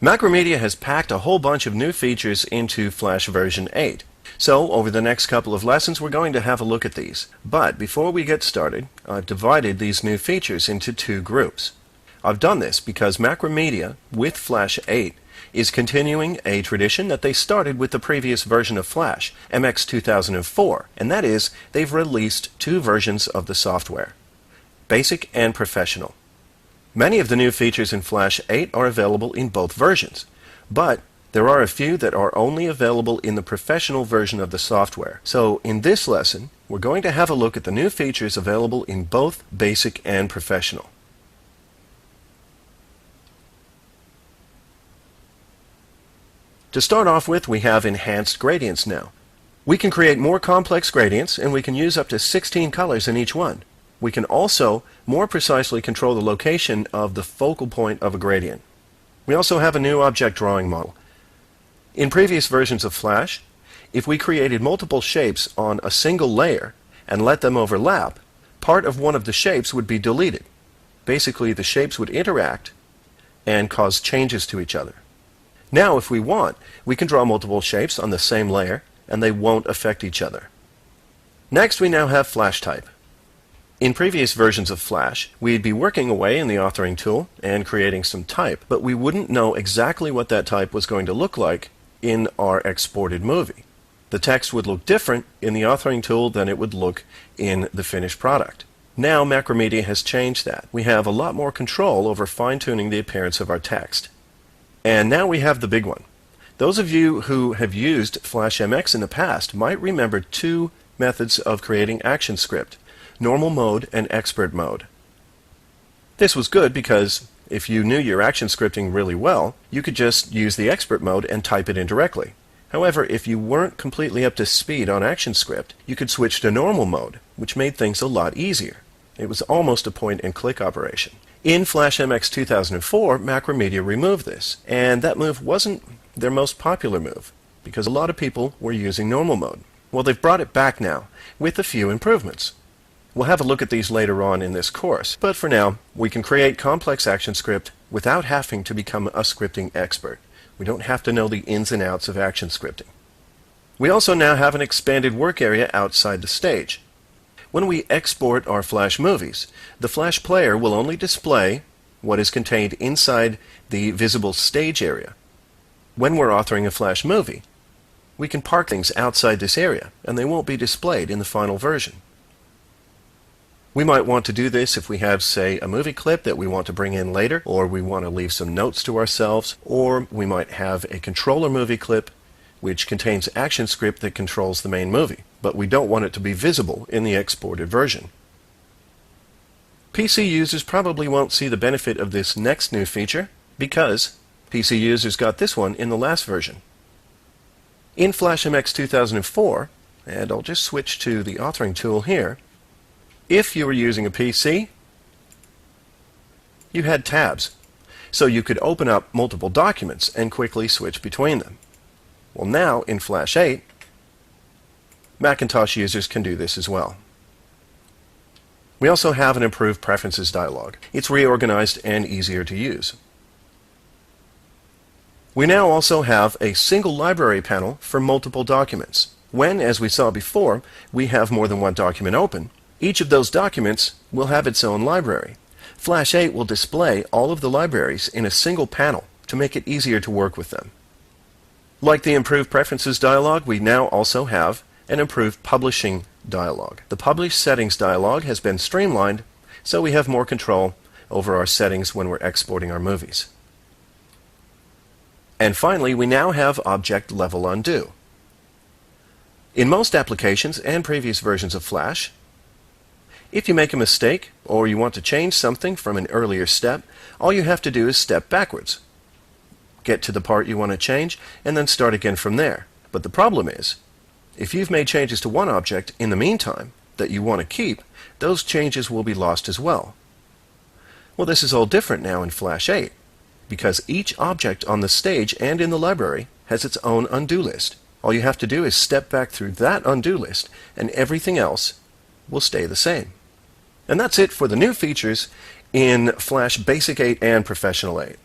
Macromedia has packed a whole bunch of new features into Flash version 8. So, over the next couple of lessons, we're going to have a look at these. But before we get started, I've divided these new features into two groups. I've done this because Macromedia, with Flash 8, is continuing a tradition that they started with the previous version of Flash, MX 2004, and that is, they've released two versions of the software, Basic and Professional. Many of the new features in Flash 8 are available in both versions, but there are a few that are only available in the professional version of the software. So in this lesson, we're going to have a look at the new features available in both Basic and Professional. To start off with, we have Enhanced Gradients now. We can create more complex gradients, and we can use up to 16 colors in each one. We can also more precisely control the location of the focal point of a gradient. We also have a new object drawing model. In previous versions of Flash, if we created multiple shapes on a single layer and let them overlap, part of one of the shapes would be deleted. Basically, the shapes would interact and cause changes to each other. Now, if we want, we can draw multiple shapes on the same layer and they won't affect each other. Next, we now have Flash Type. In previous versions of Flash, we'd be working away in the authoring tool and creating some type, but we wouldn't know exactly what that type was going to look like in our exported movie. The text would look different in the authoring tool than it would look in the finished product. Now Macromedia has changed that. We have a lot more control over fine-tuning the appearance of our text. And now we have the big one. Those of you who have used Flash MX in the past might remember two methods of creating ActionScript: normal mode and expert mode. This was good because if you knew your action scripting really well, you could just use the expert mode and type it in directly. However, if you weren't completely up to speed on ActionScript, you could switch to normal mode, which made things a lot easier. It was almost a point-and-click operation. In Flash MX 2004, Macromedia removed this, and that move wasn't their most popular move, because a lot of people were using normal mode. Well, they've brought it back now, with a few improvements. We'll have a look at these later on in this course, but for now, we can create complex ActionScript without having to become a scripting expert. We don't have to know the ins and outs of action scripting. We also now have an expanded work area outside the stage. When we export our Flash movies, the Flash player will only display what is contained inside the visible stage area. When we're authoring a Flash movie, we can park things outside this area, and they won't be displayed in the final version. We might want to do this if we have, say, a movie clip that we want to bring in later, or we want to leave some notes to ourselves, or we might have a controller movie clip which contains ActionScript that controls the main movie, but we don't want it to be visible in the exported version. PC users probably won't see the benefit of this next new feature because PC users got this one in the last version. In Flash MX 2004, and I'll just switch to the authoring tool here, if you were using a PC, you had tabs, so you could open up multiple documents and quickly switch between them. Well, now in Flash 8, Macintosh users can do this as well. We also have an improved Preferences dialog. It's reorganized and easier to use. We now also have a single library panel for multiple documents. When, as we saw before, we have more than one document open, each of those documents will have its own library. Flash 8 will display all of the libraries in a single panel to make it easier to work with them. Like the improved Preferences dialog, we now also have an improved Publishing dialog. The Publish Settings dialog has been streamlined, so we have more control over our settings when we're exporting our movies. And finally, we now have Object Level Undo. In most applications and previous versions of Flash, if you make a mistake or you want to change something from an earlier step, all you have to do is step backwards. Get to the part you want to change and then start again from there. But the problem is, if you've made changes to one object in the meantime that you want to keep, those changes will be lost as well. Well, this is all different now in Flash 8, because each object on the stage and in the library has its own undo list. All you have to do is step back through that undo list, and everything else will stay the same. And that's it for the new features in Flash Basic 8 and Professional 8.